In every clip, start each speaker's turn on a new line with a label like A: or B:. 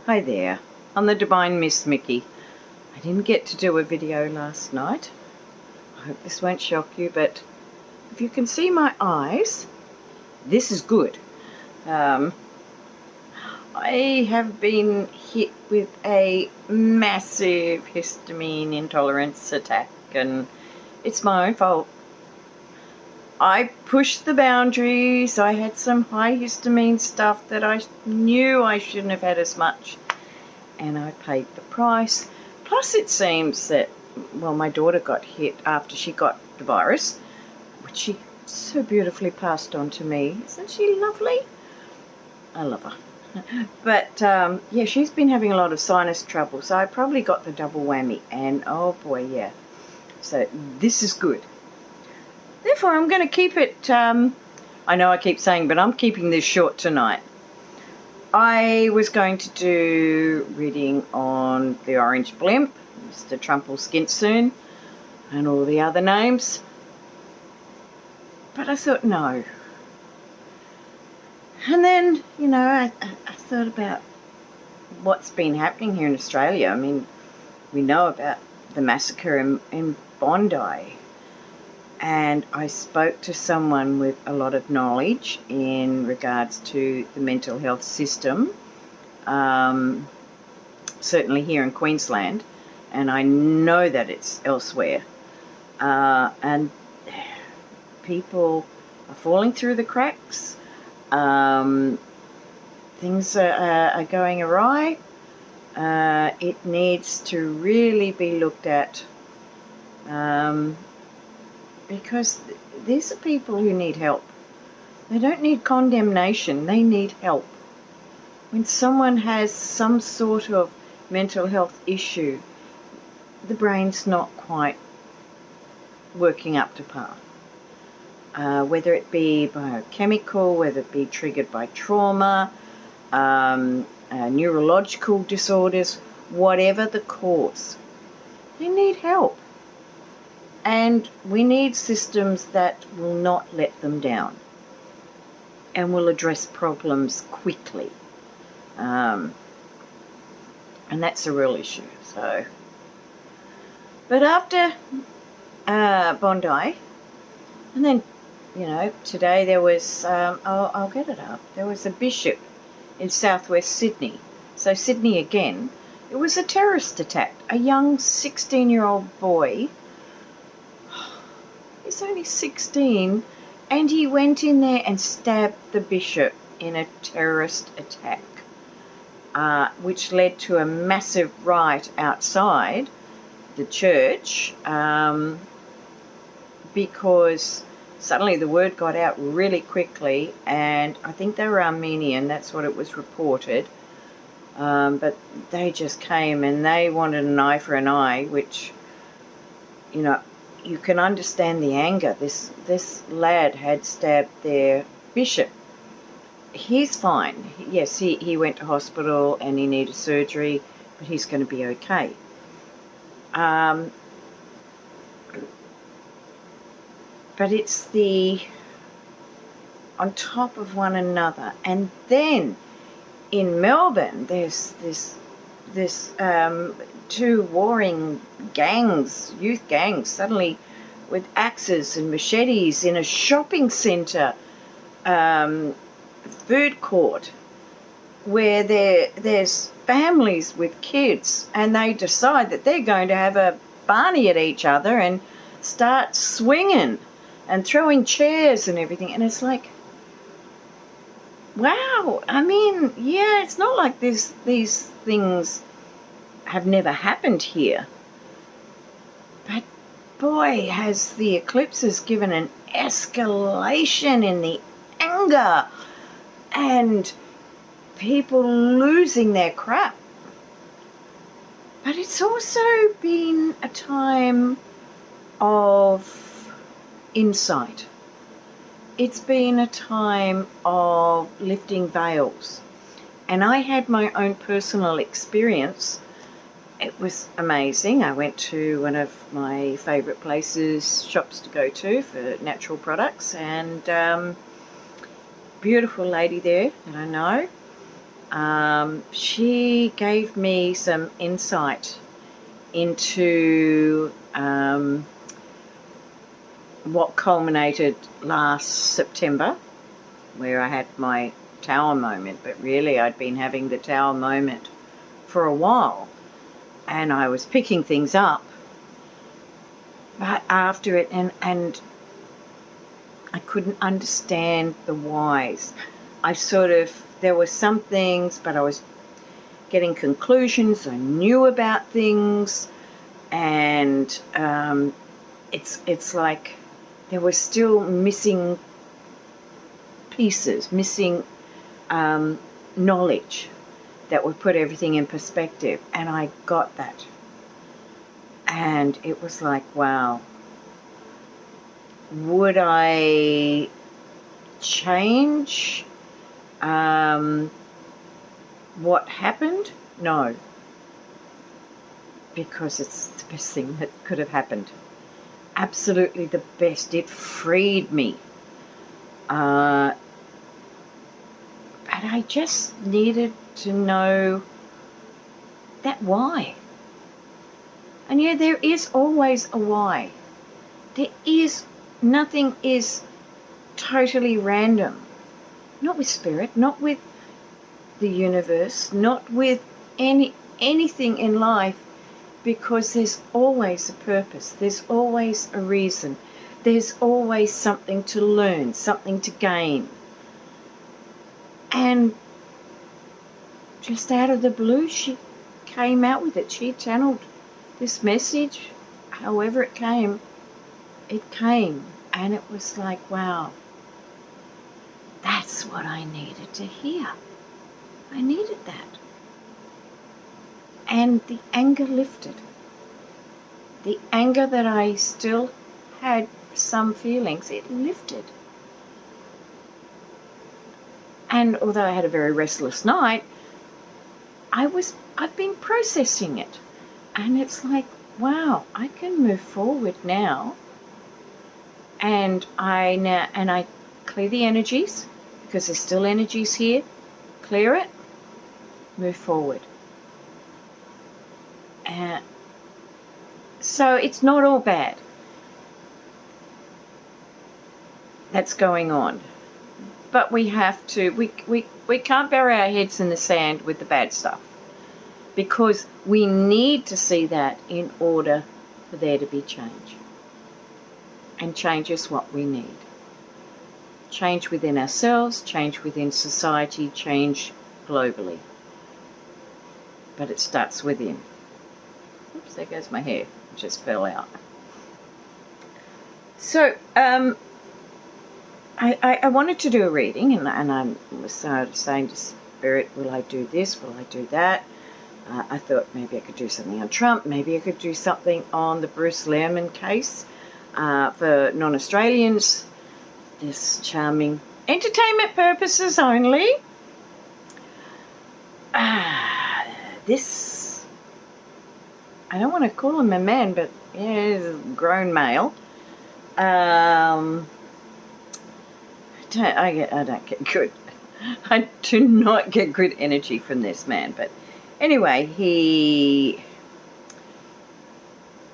A: Hi there, I'm the Divine Miss Mikki. I didn't get to do a video last night. I hope this won't shock you, but if you can see my eyes, this is good. I have been hit with a massive histamine intolerance attack, and it's my own fault. I pushed the boundaries. I had some high histamine stuff that I knew I shouldn't have had as much, and I paid the price. Plus it seems that, well, my daughter got hit after she got the virus, which she so beautifully passed on to me. Isn't she lovely? I love her. But yeah, she's been having a lot of sinus trouble, so I probably got the double whammy, and oh boy, yeah. So this is good. Therefore, I'm going to keep it, I know I keep saying, but I'm keeping this short tonight. I was going to do reading on the Orange Blimp, Mr. Trump will skint soon, and all the other names. But I thought, no. And then, you know, I thought about what's been happening here in Australia. I mean, we know about the massacre in Bondi. And I spoke to someone with a lot of knowledge in regards to the mental health system, certainly here in Queensland, and I know that it's elsewhere. And people are falling through the cracks. Things are going awry. It needs to really be looked at. Because these are people who need help. They don't need condemnation, they need help. When someone has some sort of mental health issue, the brain's not quite working up to par. Whether it be biochemical, whether it be triggered by trauma, neurological disorders, whatever the cause, they need help. And we need systems that will not let them down and will address problems quickly. And that's a real issue. So, but after Bondi, and then, you know, today there was, I'll get it up, there was a bishop in southwest Sydney. So Sydney again, it was a terrorist attack. A young 16-year-old boy. He's only 16, and he went in there and stabbed the bishop in a terrorist attack, which led to a massive riot outside the church, because suddenly the word got out really quickly, and I think they were Armenian, that's what it was reported, but they just came and they wanted an eye for an eye, which, you know, you can understand the anger. This lad had stabbed their bishop. He's fine. Yes, he went to hospital and he needed surgery, but he's going to be okay. But it's the on top of one another. And then in Melbourne, there's this two warring gangs, youth gangs, suddenly with axes and machetes in a shopping centre, food court, where there's families with kids, and they decide that they're going to have a barney at each other and start swinging and throwing chairs and everything. And it's like, wow, I mean, yeah, it's not like these things have never happened here. But boy, has the eclipses given an escalation in the anger and people losing their crap. But it's also been a time of insight. It's been a time of lifting veils. And I had my own personal experience. It was amazing. I went to one of my favourite places, shops to go to for natural products, and beautiful lady there that I know. she gave me some insight into what culminated last September, where I had my tower moment, but really I'd been having the tower moment for a while, and I was picking things up, but after it, and I couldn't understand the whys. There were some things, but I was getting conclusions. I knew about things, and it's like there were still missing pieces, missing knowledge that would put everything in perspective, and I got that. And it was like, wow, would I change what happened? No, because it's the best thing that could have happened. Absolutely the best. It freed me. But I just needed to know that why. And yeah, there is always a why. Nothing is totally random. Not with spirit, not with the universe, not with anything in life, because there's always a purpose, there's always a reason, there's always something to learn, something to gain. And just out of the blue, she came out with it. She channeled this message, however it came, and it was like, wow, that's what I needed to hear. I needed that. And the anger lifted. The anger that I still had some feelings, it lifted. And although I had a very restless night, I've been processing it. And it's like, wow, I can move forward now. And I clear the energies, because there's still energies here. Clear it, move forward. So it's not all bad that's going on. But we have to, we can't bury our heads in the sand with the bad stuff, because we need to see that in order for there to be change. And change is what we need. Change within ourselves, change within society, change globally. But it starts within. Oops, there goes my hair. It just fell out. So, I wanted to do a reading, and I was saying to Spirit, will I do this? Will I do that? I thought maybe I could do something on Trump. Maybe I could do something on the Bruce Lehrmann case for non-Australians. This charming entertainment purposes only. This, I don't want to call him a man, but yeah, he's a grown male. I don't get good. I do not get good energy from this man. But anyway, he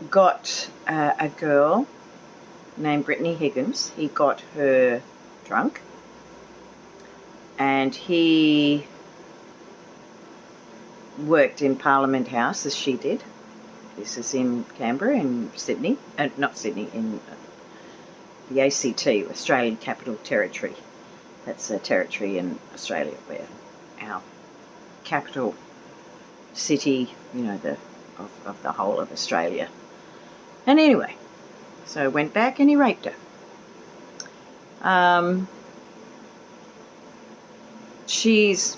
A: got a girl named Brittany Higgins. He got her drunk, and he worked in Parliament House as she did. This is in Canberra, in Sydney, not Sydney, in the ACT, Australian Capital Territory. That's a territory in Australia where our capital city, of the whole of Australia. And anyway, so went back and he raped her. She's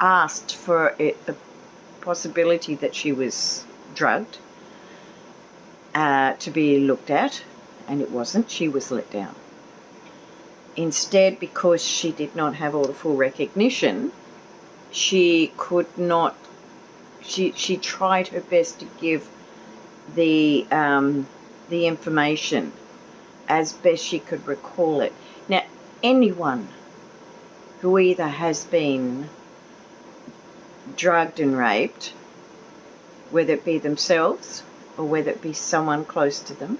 A: asked for the possibility that she was drugged to be looked at, and it wasn't. She was let down. Instead, because she did not have all the full recognition, she could not, she tried her best to give the information as best she could recall it. Now, anyone who either has been drugged and raped, whether it be themselves or whether it be someone close to them,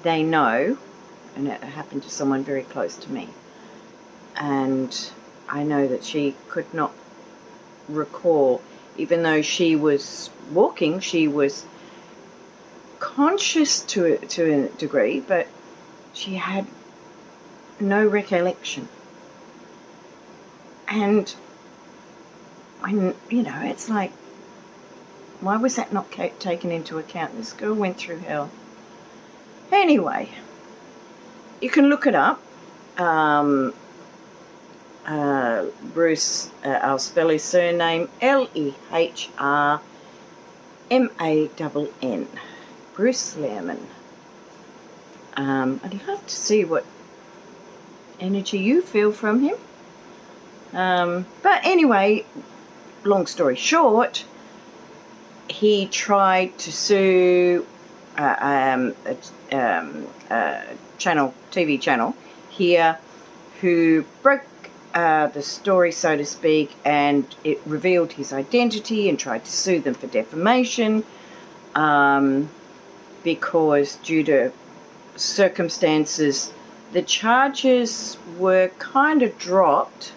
A: they know, and it happened to someone very close to me, and I know that she could not recall, even though she was walking, she was conscious to a degree, but she had no recollection. And when, it's like, why was that not taken into account? This girl went through hell. Anyway, you can look it up. Bruce, I'll spell his surname, Lehrmann. Bruce Lehrmann. I'd love to see what energy you feel from him. But anyway, long story short, he tried to sue a TV channel here who broke the story, so to speak, and it revealed his identity and tried to sue them for defamation because due to circumstances the charges were kind of dropped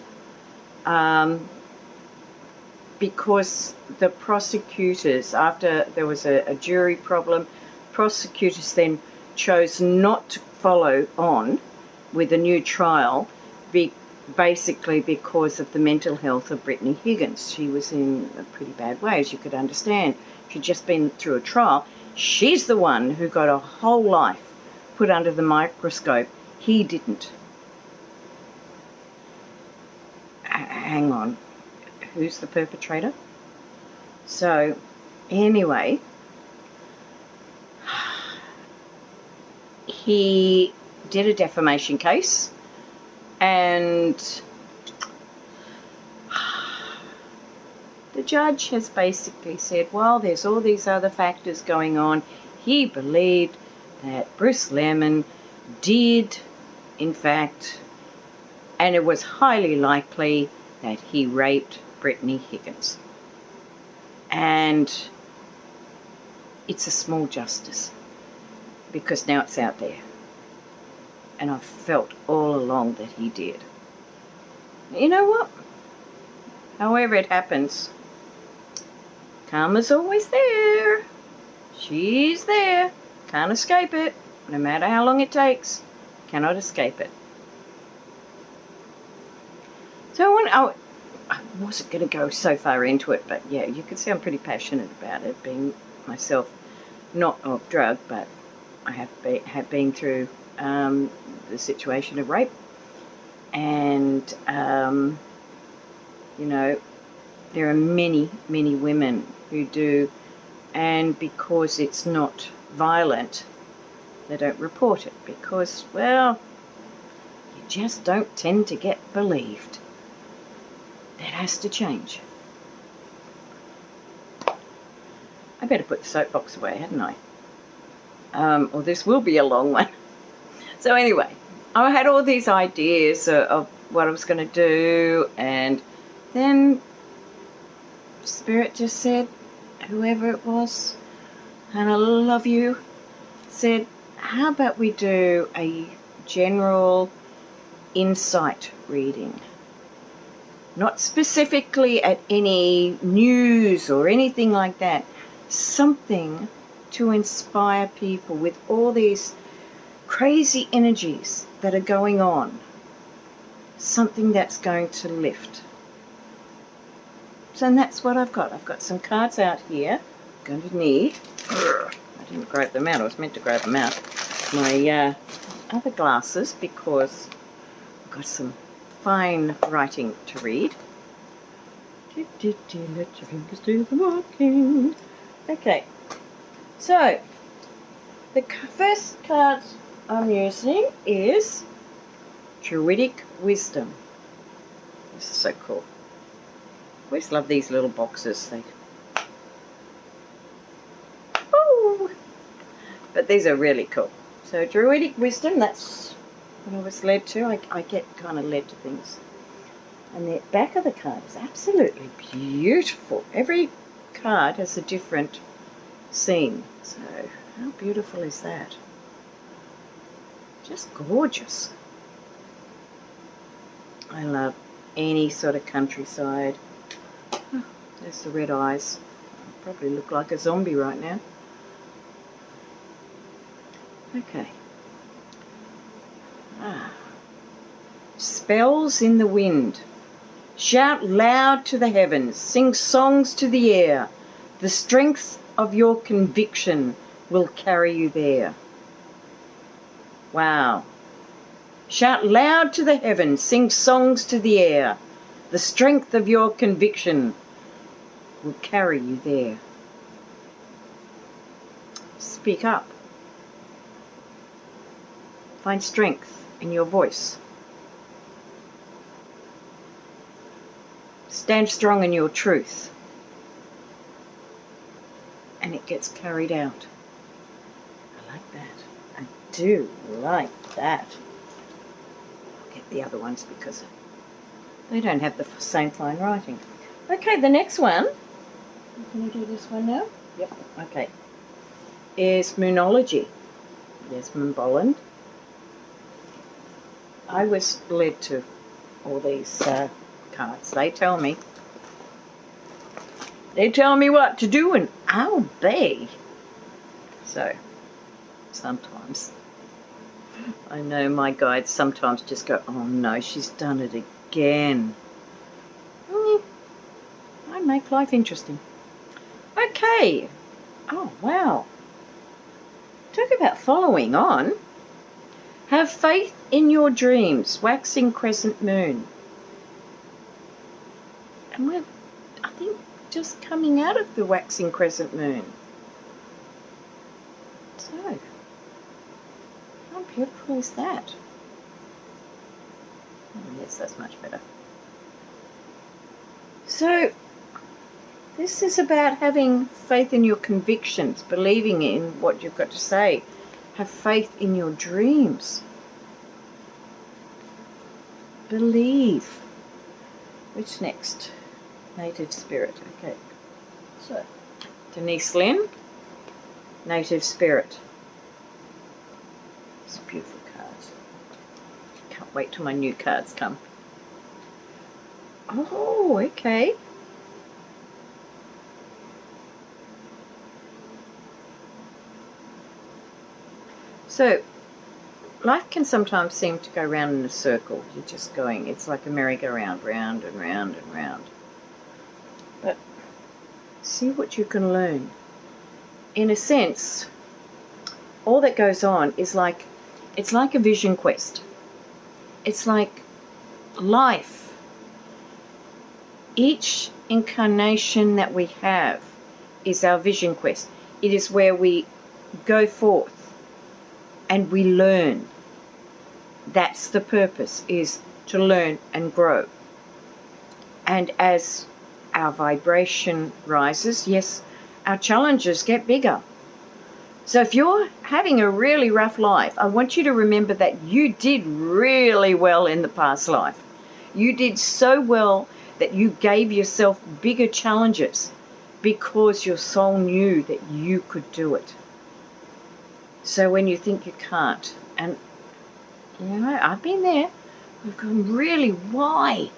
A: because the prosecutors, after there was a jury problem, prosecutors then chose not to follow on with a new trial, basically because of the mental health of Brittany Higgins. She was in a pretty bad way, as you could understand. She'd just been through a trial. She's the one who got a whole life put under the microscope. He didn't. Hang on. Who's the perpetrator? So, anyway, he did a defamation case, and the judge has basically said, well, there's all these other factors going on. He believed that Bruce Lehrmann did, in fact, and it was highly likely that he raped Brittany Higgins. And it's a small justice because now it's out there. And I've felt all along that he did. You know what? However it happens, karma's always there. She's there. Can't escape it. No matter how long it takes, cannot escape it. So I wasn't going to go so far into it, but yeah, you can see I'm pretty passionate about it, being myself not of drug, but I have been through the situation of rape, and there are many women who do, and because it's not violent, they don't report it because, well, you just don't tend to get believed. That has to change. I better put the soapbox away, hadn't I? Or this will be a long one. So anyway, I had all these ideas of what I was going to do, and then Spirit just said, whoever it was, and I love you, said, how about we do a general insight reading? Not specifically at any news or anything like that. Something to inspire people with all these crazy energies that are going on. Something that's going to lift. So that's what I've got. I've got some cards out here. I'm going to need. I didn't grab them out. I was meant to grab them out. My other glasses, because I've got some fine writing to read. Let your fingers do the walking. Okay, so the first card I'm using is Druidic Wisdom. This is so cool. I always love these little boxes. But these are really cool. So Druidic Wisdom, that's what I was led to. I get kind of led to things. And the back of the card is absolutely beautiful. Every card has a different scene. So how beautiful is that? Just gorgeous. I love any sort of countryside. Oh, there's the red eyes. I probably look like a zombie right now. Okay. Spells in the wind. Shout loud to the heavens. Sing songs to the air. The strength of your conviction will carry you there. Wow. Shout loud to the heavens. Sing songs to the air. The strength of your conviction will carry you there. Speak up. Find strength in your voice. Stand strong in your truth. And it gets carried out. I like that. I do like that. I'll get the other ones because they don't have the same fine writing. Okay, the next one. Can you do this one now? Yep. Okay. Is Moonology. Yes, Moonbolland. I was led to all these cards. They tell me what to do and I'll obey. So sometimes I know my guides sometimes just go, oh no, she's done it again. I make life interesting. Okay. Oh wow. Talk about following on. Have faith in your dreams. Waxing crescent moon. And we're, I think, just coming out of the waxing crescent moon. So, how beautiful is that? Oh, yes, that's much better. So, this is about having faith in your convictions, believing in what you've got to say. Have faith in your dreams. Believe. Which next? Native Spirit. Okay. So, Denise Lynn, Native Spirit. It's beautiful cards. Can't wait till my new cards come. Oh, okay. So, life can sometimes seem to go round in a circle. You're just going, it's like a merry-go-round, round and round and round. But see what you can learn. In a sense, all that goes on is like, it's like a vision quest. It's like life. Each incarnation that we have is our vision quest. It is where we go forth and we learn. That's the purpose, is to learn and grow. And as our vibration rises, yes, our challenges get bigger. So if you're having a really rough life, I want you to remember that you did really well in the past life. You did so well that you gave yourself bigger challenges because your soul knew that you could do it. So when you think you can't, and you know, I've been there, I've gone, really, why?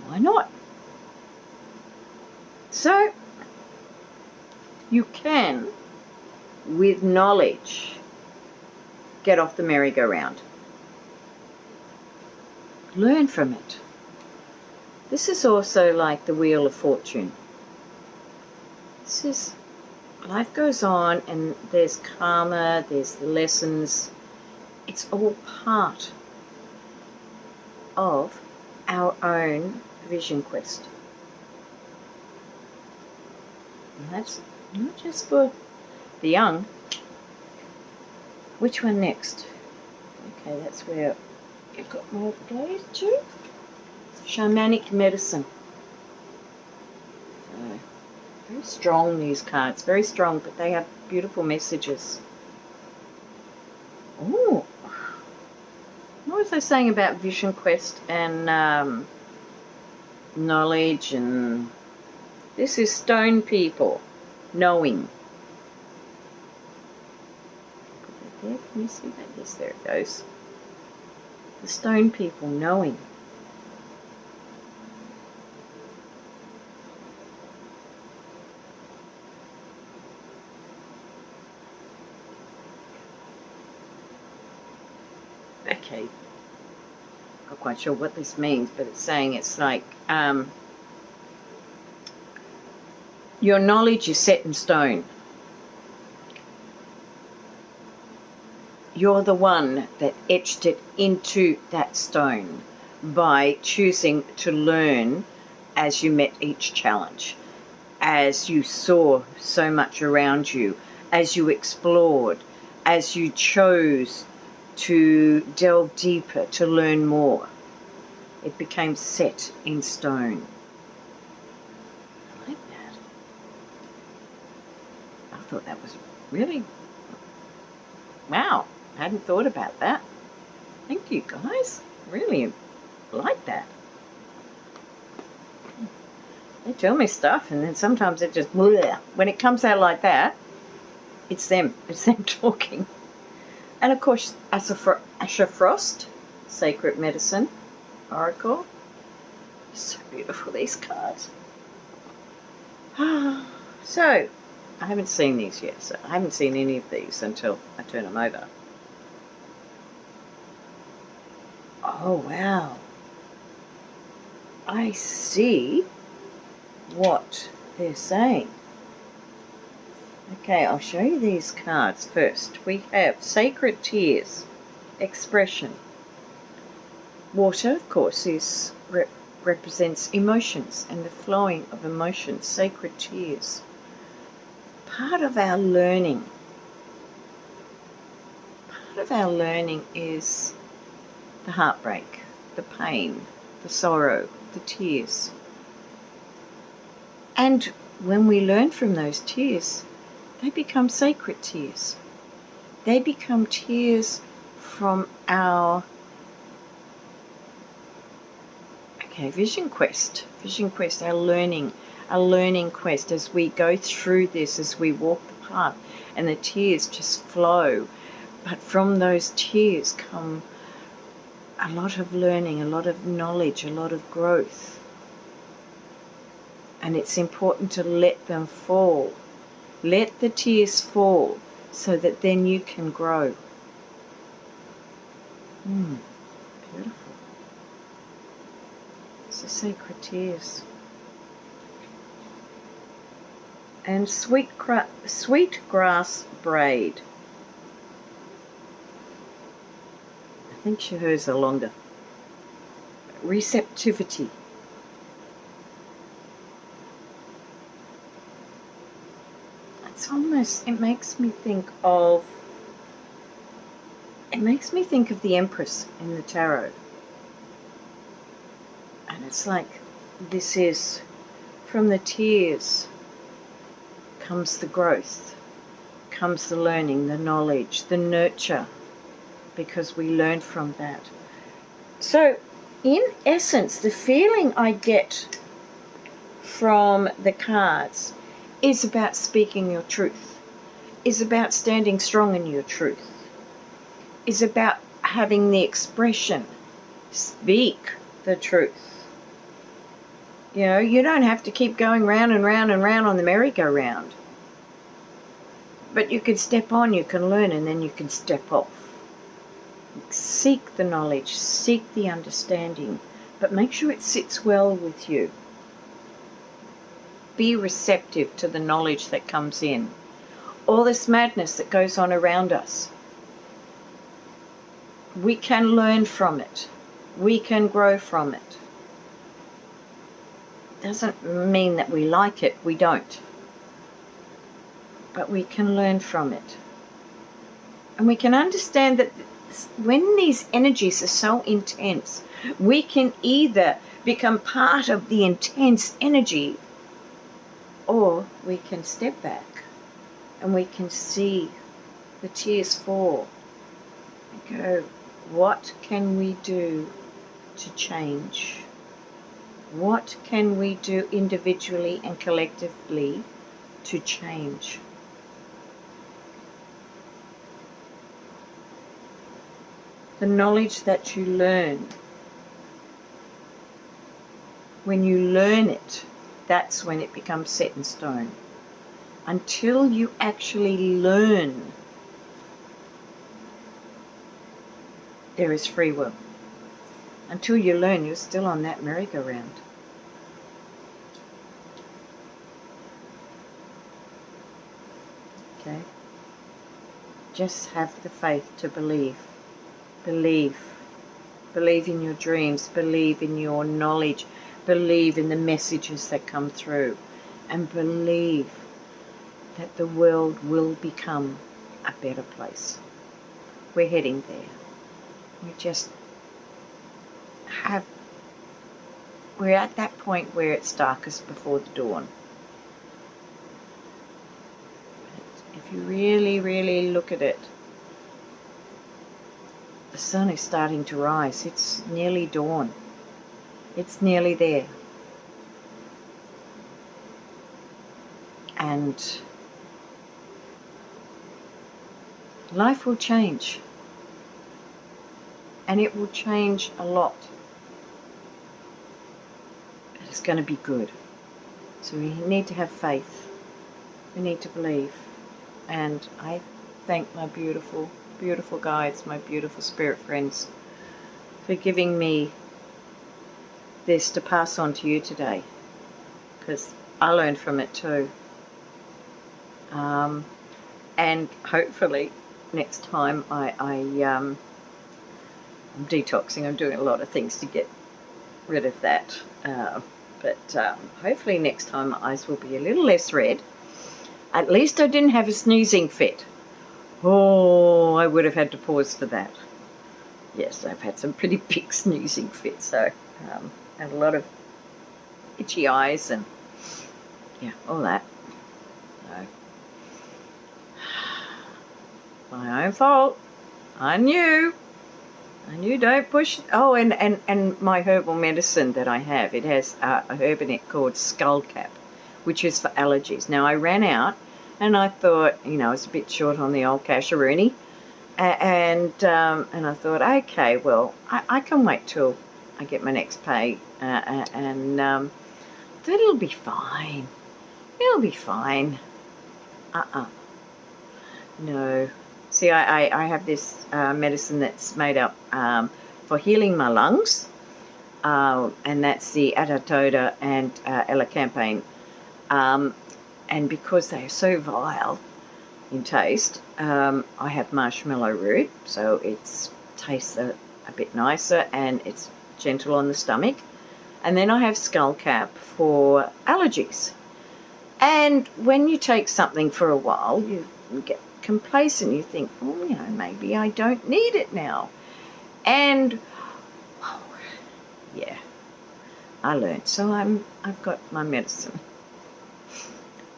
A: Why not? So, you can, with knowledge, get off the merry-go-round. Learn from it. This is also like the Wheel of Fortune. This is, life goes on and there's karma, there's the lessons. It's all part of our own vision quest. And that's not just for the young. Which one next? Okay, that's where you've got more glaze too. Shamanic medicine. So, very strong, these cards. Very strong, but they have beautiful messages. Oh, was I saying about vision quest and knowledge? And this is stone people knowing. There, can you see that? Yes, there it goes. The stone people knowing. Okay, not quite sure what this means, but it's saying it's like your knowledge is set in stone. You're the one that etched it into that stone by choosing to learn as you met each challenge, as you saw so much around you, as you explored, as you chose to delve deeper, to learn more. It became set in stone. I like that. I thought that was really, wow, I hadn't thought about that. Thank you, guys. Really like that. They tell me stuff, and then sometimes it just, bleh. When it comes out like that, it's them talking. And of course, Asher Frost, Sacred Medicine Oracle. So beautiful, these cards. So, I haven't seen these yet, so I haven't seen any of these until I turn them over. Oh, wow. I see what they're saying. Okay, I'll show you these cards first. We have Sacred Tears, Expression. Water, of course, represents emotions and the flowing of emotions. Sacred tears. Part of our learning. Part of our learning is the heartbreak, the pain, the sorrow, the tears. And when we learn from those tears, they become sacred tears. They become tears from our vision quest, our learning quest as we go through this, as we walk the path, and the tears just flow. But from those tears come a lot of learning, a lot of knowledge, a lot of growth. And it's important to let them fall. Let the tears fall so that then you can grow. Beautiful. So sacred tears. And sweet grass braid. I think hers are longer. Receptivity. It's almost, it makes me think of the Empress in the tarot. And it's like, this is, from the tears comes the growth, comes the learning, the knowledge, the nurture, because we learn from that. So, in essence, the feeling I get from the cards is about speaking your truth, is about standing strong in your truth, is about having the expression, speak the truth. You know, you don't have to keep going round and round and round on the merry-go-round. But you can step on, you can learn, and then you can step off. Seek the knowledge, seek the understanding, but make sure it sits well with you. Be receptive to the knowledge that comes in. All this madness that goes on around us. We can learn from it. We can grow from it. Doesn't mean that we like it, we don't. But we can learn from it. And we can understand that when these energies are so intense, we can either become part of the intense energy, or we can step back and we can see the tears fall and go, What can we do to change? What can we do individually and collectively to change? The knowledge that you learn, when you learn it, that's when it becomes set in stone. Until you actually learn, there is free will. Until you learn, you're still on that merry-go-round. Okay? Just have the faith to believe. Believe. Believe in your dreams. Believe in your knowledge. Believe in the messages that come through. And believe that the world will become a better place. We're heading there. We just we're at that point where it's darkest before the dawn. If you really, really look at it, the sun is starting to rise. It's nearly dawn. It's nearly there. And life will change. And it will change a lot. It's going to be good. So we need to have faith. We need to believe. And I thank my beautiful, beautiful guides, my beautiful spirit friends, for giving me this to pass on to you today. Because I learned from it too. And hopefully next time I'm detoxing. I'm doing a lot of things to get rid of that. But hopefully next time my eyes will be a little less red. At least I didn't have a sneezing fit. Oh, I would have had to pause for that. Yes, I've had some pretty big sneezing fits. So, and a lot of itchy eyes and, yeah, all that. So, my own fault. I knew don't push. Oh, and my herbal medicine that I have, it has a herb in it called skullcap, which is for allergies. Now, I ran out, and I thought, I was a bit short on the old casheroony, and I thought, okay, well, I can wait till I get my next pay, and thought it'll be fine. It'll be fine. No. See, I have this medicine that's made up for healing my lungs, and that's the Atatoda and elecampane. And because they are so vile in taste, I have marshmallow root, so it tastes a bit nicer and it's gentle on the stomach. And then I have skullcap for allergies. And when you take something for a while, you get complacent. You think, oh, maybe I don't need it now. And yeah, I learned. So I've got my medicine.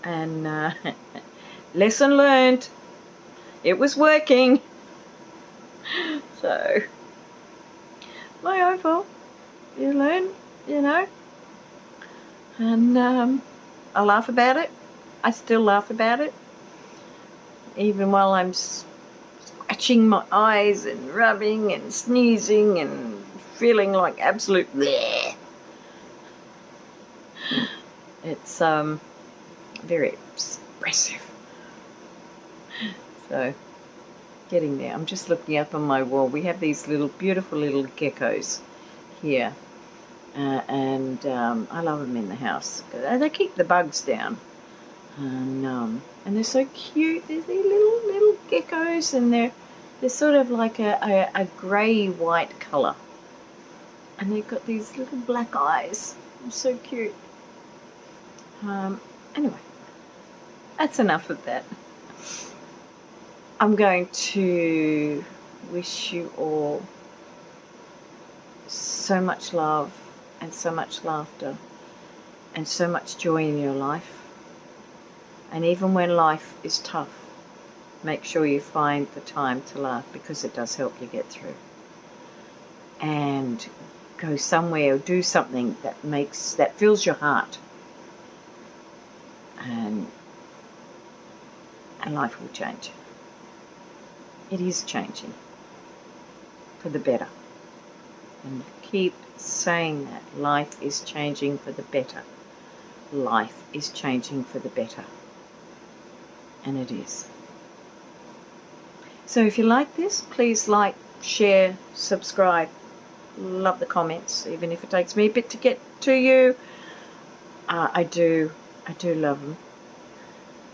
A: And lesson learned. It was working. So my own fault. You learn, And I laugh about it. I still laugh about it. Even while I'm scratching my eyes and rubbing and sneezing and feeling like absolute bleh. It's very expressive. So, getting there. I'm just looking up on my wall. We have these beautiful little geckos here. And I love them in the house. They keep the bugs down. And they're so cute. They're these little geckos, and they're sort of like a grey-white colour. And they've got these little black eyes. They're so cute. Anyway, that's enough of that. I'm going to wish you all so much love and so much laughter and so much joy in your life. And even when life is tough, make sure you find the time to laugh, because it does help you get through. and go somewhere or do something that fills your heart, and life will change. It is changing for the better. And keep saying that. Life is changing for the better. Life is changing for the better. And it is. So if you like this, please like, share, subscribe. Love the comments, even if it takes me a bit to get to you. I do love them.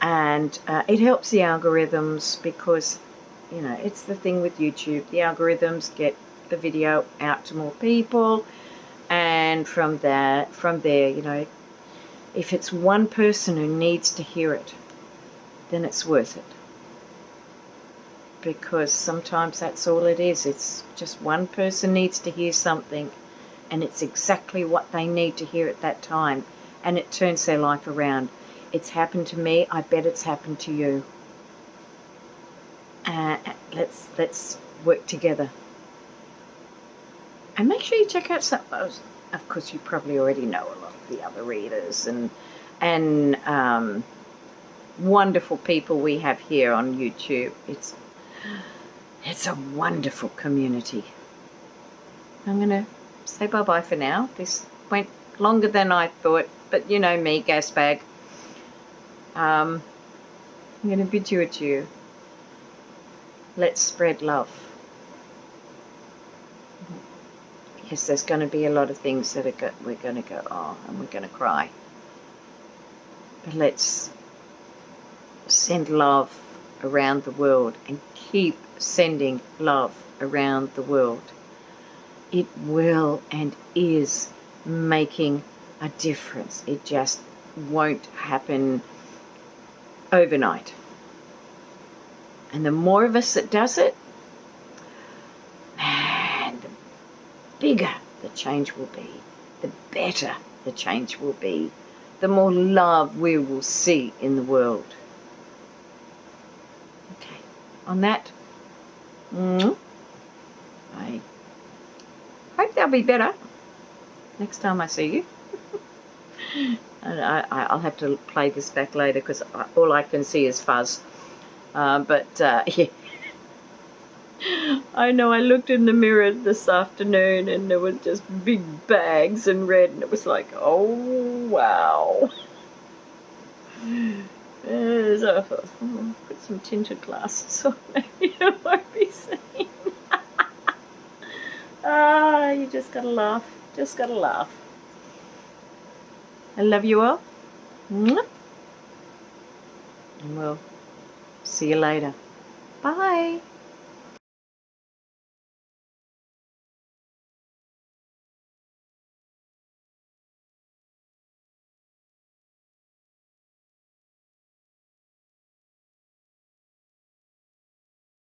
A: And it helps the algorithms, because, you know, it's the thing with YouTube. The algorithms get the video out to more people, and from there, you know, if it's one person who needs to hear it, then it's worth it. Because sometimes that's all it is. It's just one person needs to hear something, and it's exactly what they need to hear at that time, and it turns their life around. It's happened to me. I bet it's happened to you. Let's work together. And make sure you check out some. Of course, you probably already know a lot of the other readers and wonderful people we have here on YouTube. It's a wonderful community. I'm going to say bye-bye for now. This went longer than I thought, but you know me, gas bag. I'm going to bid you adieu. Let's spread love. Yes, there's going to be a lot of things that we're going to go, oh, and we're going to cry. But let's send love around the world and keep sending love around the world. It will and is making a difference. It just won't happen overnight. And the more of us that does it, man, the bigger the change will be, the better the change will be, the more love we will see in the world. Okay, on that, I hope they'll be better next time I see you. And I'll have to play this back later, because all I can see is fuzz. Yeah. I know I looked in the mirror this afternoon and there were just big bags and red, and it was like, oh wow. So, put some tinted glasses on, maybe I won't be seen. You just gotta laugh. Just gotta laugh. I love you all. And we'll see you later. Bye.